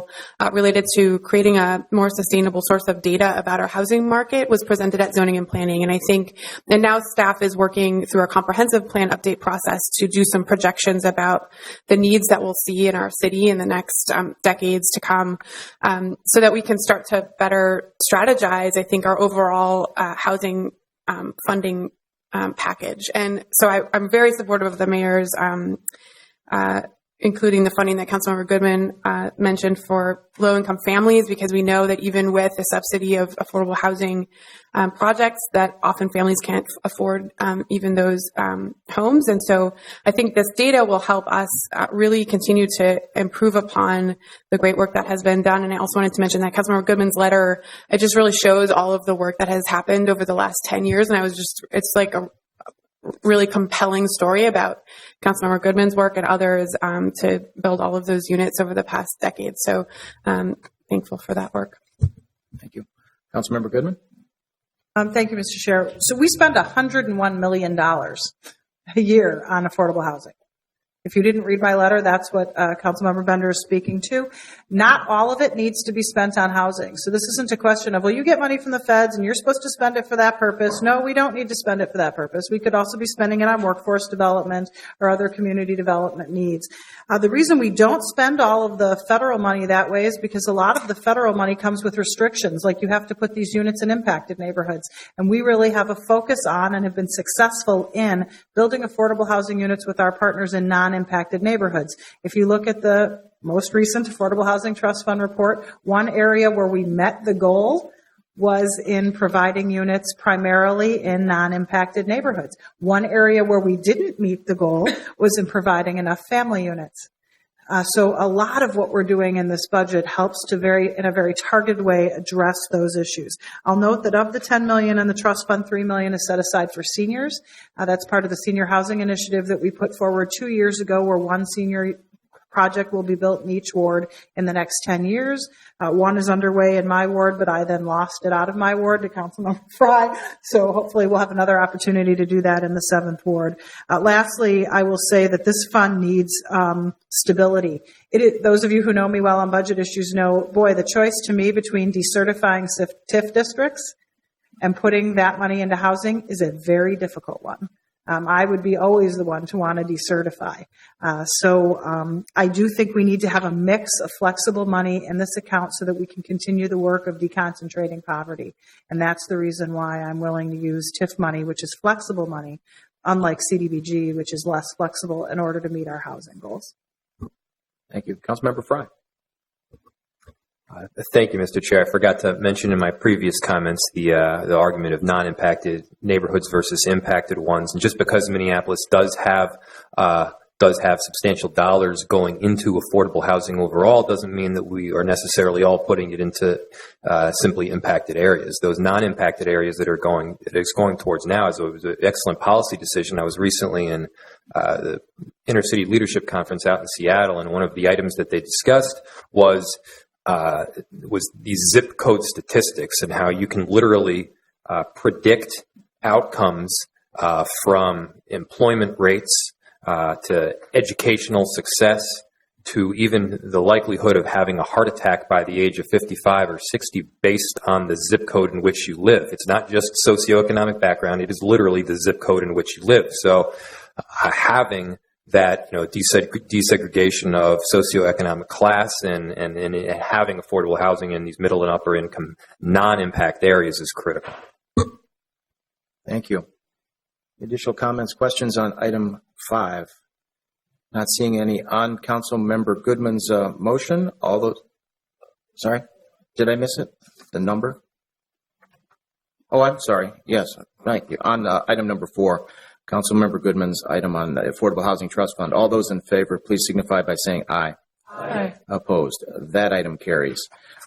proposal related to creating a more sustainable source of data about our housing market was presented at Zoning and Planning. And now staff is working through a comprehensive plan update process to do some projections about the needs that we'll see in our city in the next decades to come, so that we can start to better strategize, I think, our overall housing funding package. And so I'm very supportive of the mayor's, including the funding that Councilmember Goodman mentioned for low-income families, because we know that even with the subsidy of affordable housing projects, that often families can't afford even those homes. And so I think this data will help us really continue to improve upon the great work that has been done. And I also wanted to mention that Councilmember Goodman's letter, it just really shows all of the work that has happened over the last 10 years. And it's like a really compelling story about Councilmember Goodman's work and others to build all of those units over the past decade. So thankful for that work. Thank you. Councilmember Goodman. Thank you, Mr. Chair. So we spend $101 million a year on affordable housing. If you didn't read my letter, that's what Councilmember Bender is speaking to. Not all of it needs to be spent on housing. So this isn't a question of, well, you get money from the feds and you're supposed to spend it for that purpose. No, we don't need to spend it for that purpose. We could also be spending it on workforce development or other community development needs. The reason we don't spend all of the federal money that way is because a lot of the federal money comes with restrictions, like you have to put these units in impacted neighborhoods. And we really have a focus on and have been successful in building affordable housing units with our partners in non-impacted neighborhoods. If you look at the most recent Affordable Housing Trust Fund report, one area where we met the goal was in providing units primarily in non-impacted neighborhoods. One area where we didn't meet the goal was in providing enough family units. So a lot of what we're doing in this budget helps to in a very targeted way address those issues. I'll note that of the $10 million in the trust fund, $3 million is set aside for seniors. That's part of the senior housing initiative that we put forward 2 years ago, where one senior project will be built in each ward in the next 10 years. One is underway in my ward, but I then lost it out of my ward to Councilmember Fry. So hopefully we'll have another opportunity to do that in the 7th ward. Lastly, I will say that this fund needs stability. Those of you who know me well on budget issues know, boy, the choice to me between decertifying TIF districts and putting that money into housing is a very difficult one. I would be always the one to want to decertify. So I do think we need to have a mix of flexible money in this account so that we can continue the work of deconcentrating poverty. And that's the reason why I'm willing to use TIF money, which is flexible money, unlike CDBG, which is less flexible, in order to meet our housing goals. Thank you. Councilmember Fry. Thank you, Mr. Chair. I forgot to mention in my previous comments the argument of non-impacted neighborhoods versus impacted ones. And just because Minneapolis does have substantial dollars going into affordable housing overall doesn't mean that we are necessarily all putting it into simply impacted areas. Those non-impacted areas that it's going towards now is an excellent policy decision. I was recently in the Intercity Leadership Conference out in Seattle, and one of the items that they discussed was these zip code statistics and how you can literally predict outcomes from employment rates to educational success to even the likelihood of having a heart attack by the age of 55 or 60 based on the zip code in which you live. It's not just socioeconomic background. It is literally the zip code in which you live. So having that desegregation of socioeconomic class and having affordable housing in these middle and upper income non-impact areas is critical. Thank you. Additional comments, questions on item 5? Not seeing any on Councilmember Goodman's motion. All those. Sorry, did I miss it? The number? Oh, I'm sorry. Yes, thank you. On item number 4. Councilmember Goodman's item on the Affordable Housing Trust Fund. All those in favor, please signify by saying aye. Aye. Opposed. That item carries.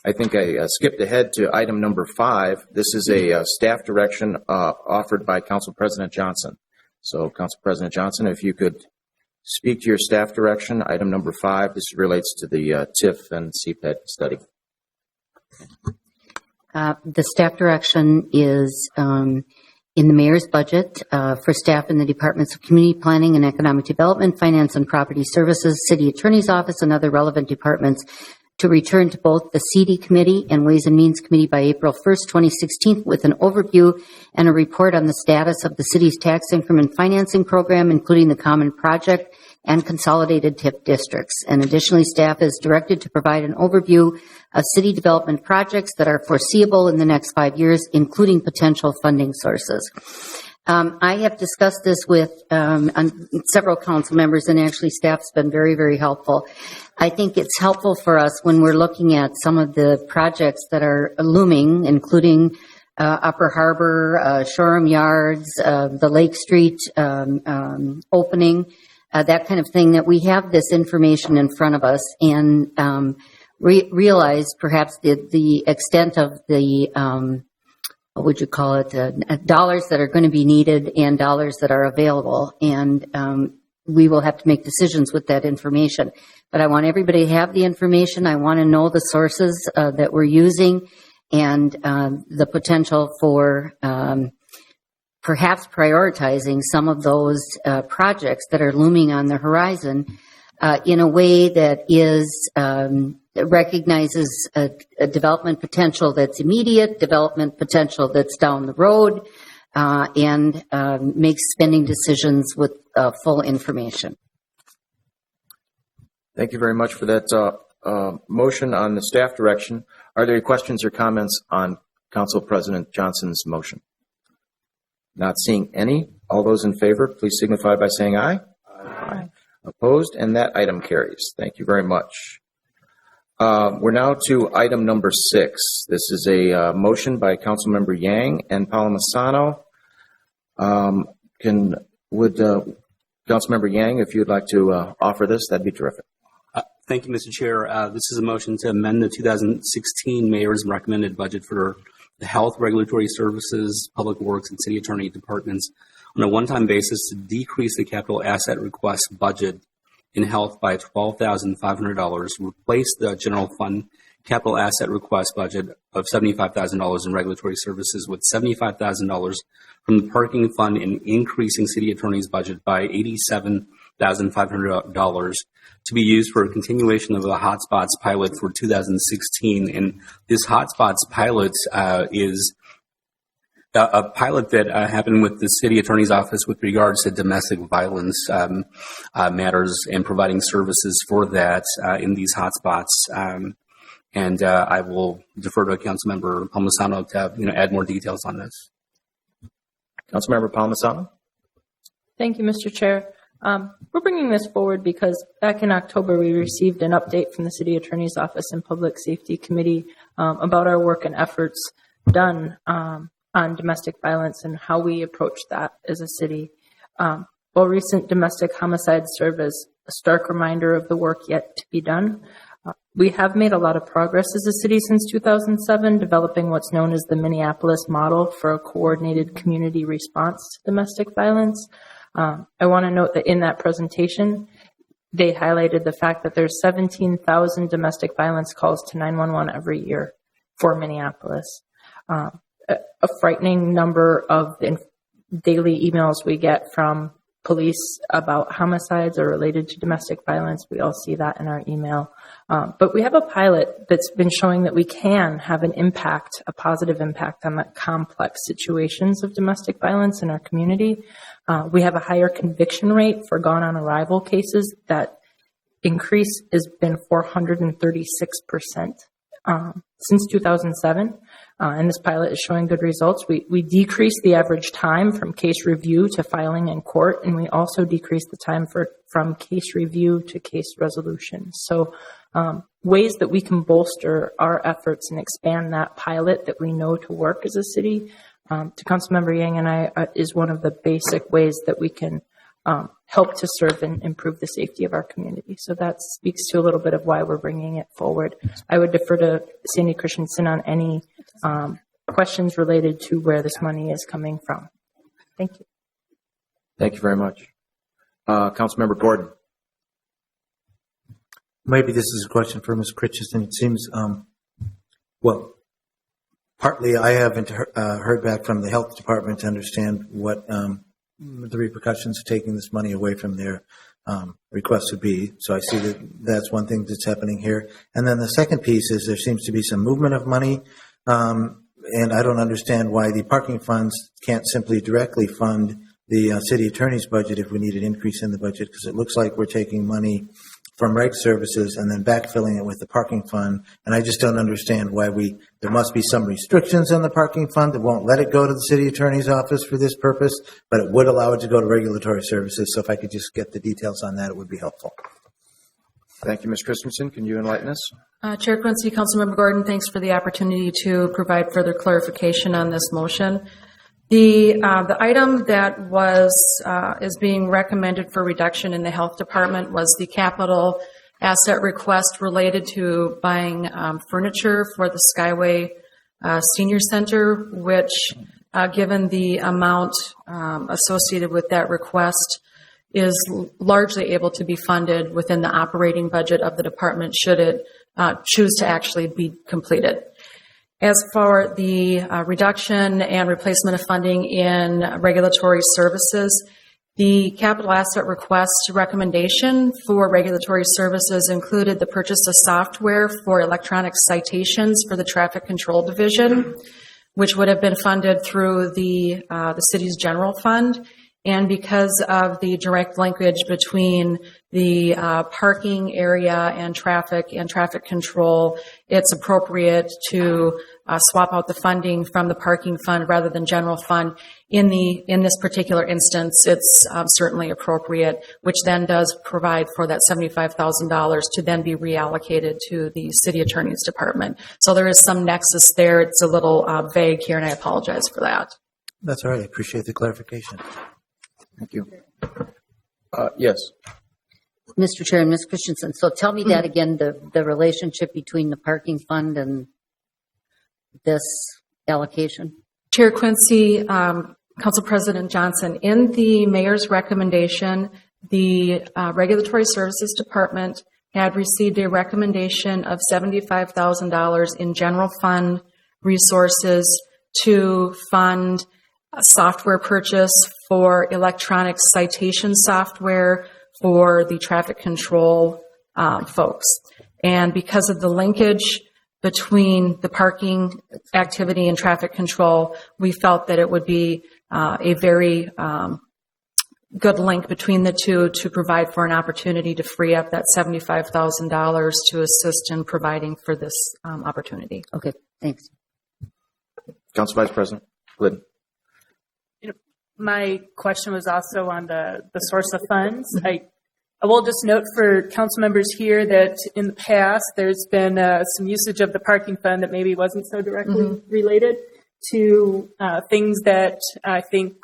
I think I skipped ahead to item number 5. This is a staff direction offered by Council President Johnson. So, Council President Johnson, if you could speak to your staff direction, item number 5. This relates to the TIF and CPED study. The staff direction is in the mayor's budget for staff in the Departments of Community Planning and Economic Development, Finance and Property Services, City Attorney's Office, and other relevant departments. to return to both the CD Committee and Ways and Means Committee by April 1st, 2016, with an overview and a report on the status of the city's tax increment financing program, including the common project and consolidated TIP districts. And additionally, staff is directed to provide an overview of city development projects that are foreseeable in the next 5 years, including potential funding sources. I have discussed this with several council members, and actually staff's been very, very helpful. I think it's helpful for us when we're looking at some of the projects that are looming, including Upper Harbor, Shoreham Yards, the Lake Street opening, that kind of thing, that we have this information in front of us and realize perhaps the extent of the what would you call it, dollars that are going to be needed and dollars that are available. And we will have to make decisions with that information. But I want everybody to have the information. I want to know the sources that we're using and the potential for perhaps prioritizing some of those projects that are looming on the horizon in a way that is recognizes a development potential that's immediate, development potential that's down the road, and makes spending decisions with full information. Thank you very much for that motion on the staff direction. Are there any questions or comments on Council President Johnson's motion? Not seeing any. All those in favor, please signify by saying aye. Aye. Opposed? And that item carries. Thank you very much. We're now to item number 6. This is a motion by Councilmember Yang and Palmisano. Would Councilmember Yang, if you'd like to offer this, that'd be terrific. Thank you, Mr. Chair. This is a motion to amend the 2016 Mayor's recommended budget for the Health, Regulatory Services, Public Works, and City Attorney departments on a one-time basis to decrease the capital asset request budget in health by $12,500, replace the general fund capital asset request budget of $75,000 in regulatory services with $75,000 from the parking fund, and increasing city attorney's budget by $87,500 to be used for a continuation of the hotspots pilot for 2016. And this hotspots pilot is a pilot that happened with the city attorney's office with regards to domestic violence matters and providing services for that in these hotspots. And I will defer to Councilmember Palmisano to add more details on this. Councilmember Palmisano. Thank you, Mr. Chair. We're bringing this forward because back in October we received an update from the City Attorney's Office and Public Safety Committee about our work and efforts done on domestic violence and how we approach that as a city. While recent domestic homicides serve as a stark reminder of the work yet to be done, we have made a lot of progress as a city since 2007, developing what's known as the Minneapolis model for a coordinated community response to domestic violence. I want to note that in that presentation, they highlighted the fact that there's 17,000 domestic violence calls to 911 every year for Minneapolis. A frightening number of the daily emails we get from police about homicides are related to domestic violence. We all see that in our email. But we have a pilot that's been showing that we can have an impact, a positive impact on the complex situations of domestic violence in our community. We have a higher conviction rate for gone on arrival cases. That increase has been 436% since 2007. And this pilot is showing good results. We decreased the average time from case review to filing in court, and we also decreased the time from case review to case resolution. So ways that we can bolster our efforts and expand that pilot that we know to work as a city, to Councilmember Yang and I, is one of the basic ways that we can help to serve and improve the safety of our community. So that speaks to a little bit of why we're bringing it forward. I would defer to Sandy Christensen on any questions related to where this money is coming from. Thank you. Thank you very much. Councilmember Gordon. Maybe this is a question for Ms. Christensen. It seems, partly I haven't heard back from the health department to understand what the repercussions of taking this money away from their request would be. So I see that that's one thing that's happening here. And then the second piece is there seems to be some movement of money. And I don't understand why the parking funds can't simply directly fund the city attorney's budget if we need an increase in the budget, because it looks like we're taking money from reg services and then backfilling it with the parking fund. And I just don't understand why there must be some restrictions on the parking fund that won't let it go to the city attorney's office for this purpose, but it would allow it to go to regulatory services. So if I could just get the details on that, it would be helpful. Thank you, Ms. Christensen. Can you enlighten us? Chair Quincy, Councilmember Gordon, thanks for the opportunity to provide further clarification on this motion. The item that is being recommended for reduction in the health department was the capital asset request related to buying furniture for the Skyway Senior Center, which, given the amount associated with that request, is largely able to be funded within the operating budget of the department should it choose to actually be completed. As for the reduction and replacement of funding in regulatory services, the capital asset request recommendation for regulatory services included the purchase of software for electronic citations for the Traffic Control Division, which would have been funded through the city's general fund. And because of the direct linkage between the parking area and traffic control, it's appropriate to swap out the funding from the parking fund rather than general fund. In this particular instance, it's certainly appropriate, which then does provide for that $75,000 to then be reallocated to the city attorney's department. So there is some nexus there. It's a little vague here, and I apologize for that. That's all right. I appreciate the clarification. Thank you. Yes. Mr. Chair and Ms. Christensen, so tell me that again, the relationship between the parking fund and this allocation. Chair Quincy, Council President Johnson, in the mayor's recommendation, the Regulatory Services Department had received a recommendation of $75,000 in general fund resources to fund software purchase for electronic citation software for the traffic control folks. And because of the linkage between the parking activity and traffic control, we felt that it would be a very good link between the two to provide for an opportunity to free up that $75,000 to assist in providing for this opportunity. Okay, thanks. Council Vice President Glidden. My question was also on the source of funds. I will just note for council members here that in the past there's been some usage of the parking fund that maybe wasn't so directly related to things that I think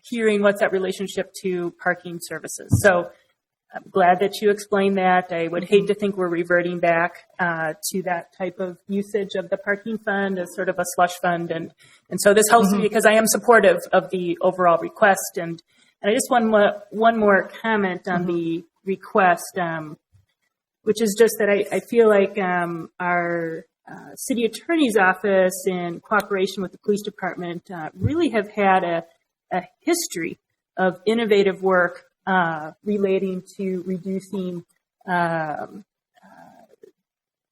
hearing what's that relationship to parking services. So I'm glad that you explained that. I would hate to think we're reverting back to that type of usage of the parking fund as sort of a slush fund. And so this helps me because I am supportive of the overall request. And I just one more comment on the request, which is just that I feel like our city attorney's office in cooperation with the police department really have had a history of innovative work relating to reducing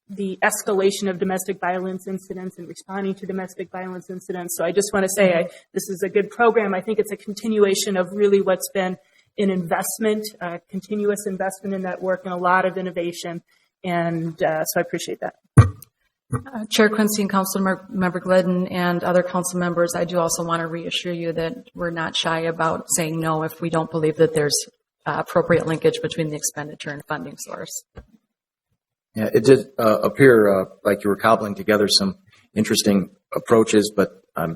the escalation of domestic violence incidents and responding to domestic violence incidents. So I just want to say this is a good program. I think it's a continuation of really what's been an investment, continuous investment in that work and a lot of innovation. And so I appreciate that. Chair Quincy and Councilmember Glidden and other council members, I do also want to reassure you that we're not shy about saying no if we don't believe that there's appropriate linkage between the expenditure and funding source. Yeah, it did appear like you were cobbling together some interesting approaches, but I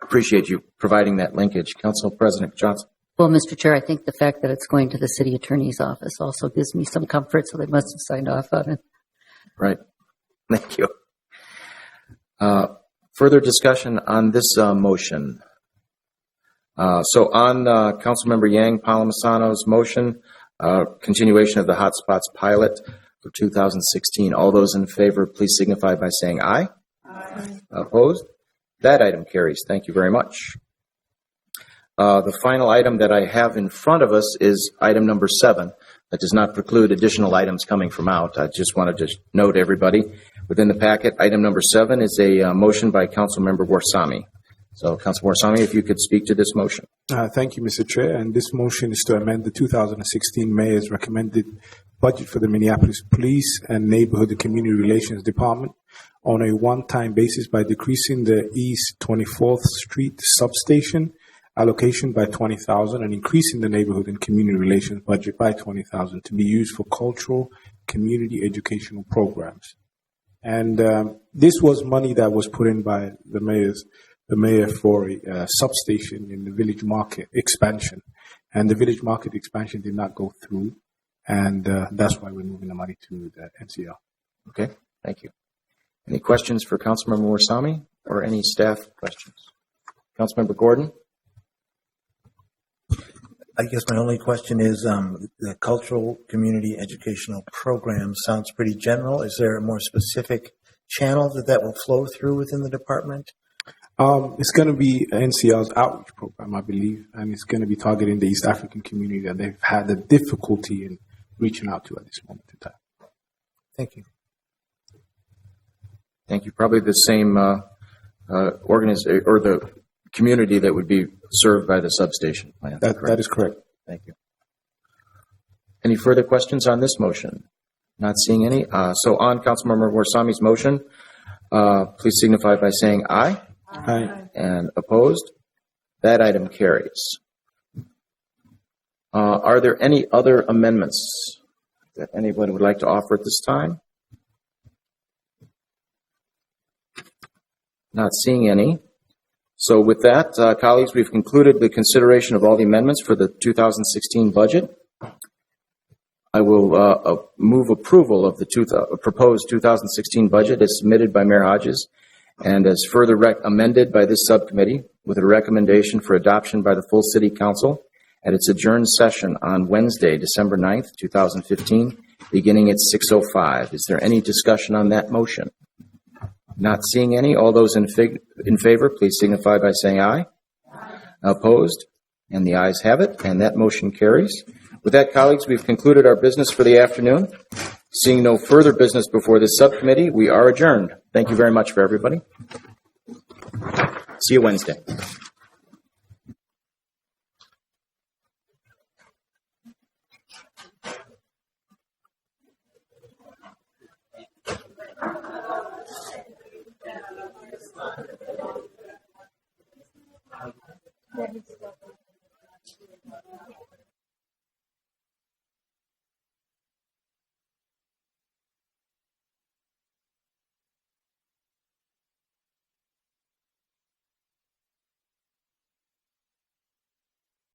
appreciate you providing that linkage. Council President Johnson. Well, Mr. Chair, I think the fact that it's going to the city attorney's office also gives me some comfort, so they must have signed off on it. Right. Thank you. Further discussion on this motion. So on Councilmember Yang Palamisano's motion, continuation of the hotspots pilot for 2016. All those in favor, please signify by saying aye. Aye. Opposed? That item carries. Thank you very much. The final item that I have in front of us is item number 7. That does not preclude additional items coming from out. I just wanted to note everybody within the packet. Item number 7 is a motion by Councilmember Warsame. So, Councilor Warsame, if you could speak to this motion. Thank you, Mr. Chair. And this motion is to amend the 2016 Mayor's recommended budget for the Minneapolis Police and Neighborhood and Community Relations Department on a one-time basis by decreasing the East 24th Street substation allocation by $20,000 and increasing the Neighborhood and Community Relations budget by $20,000 to be used for cultural, community educational programs. And this was money that was put in by the mayor for a substation in the Village Market expansion. And the Village Market expansion did not go through, and that's why we're moving the money to the NCL. Okay, thank you. Any questions for Councilmember Warsame or any staff questions? Councilmember Gordon? I guess my only question is the cultural community educational program sounds pretty general. Is there a more specific channel that will flow through within the department? It's going to be NCL's outreach program, I believe, and it's going to be targeting the East African community that they've had the difficulty in reaching out to at this moment in time. Thank you. Thank you. Probably the same organization or the community that would be served by the substation plan. That is correct. Thank you. Any further questions on this motion? Not seeing any. So on Councilmember Warsame's motion, please signify by saying aye. Aye. And opposed? That item carries. Are there any other amendments that anybody would like to offer at this time? Not seeing any. So with that, colleagues, we've concluded the consideration of all the amendments for the 2016 budget. I will move approval of the proposed 2016 budget as submitted by Mayor Hodges and as further amended by this subcommittee with a recommendation for adoption by the full City Council at its adjourned session on Wednesday, December 9th, 2015, beginning at 6:05. Is there any discussion on that motion? Not seeing any. All those in favor, please signify by saying aye. Aye. Opposed? And the ayes have it, and that motion carries. With that, colleagues, we've concluded our business for the afternoon. Seeing no further business before this subcommittee, we are adjourned. Thank you very much for everybody. See you Wednesday.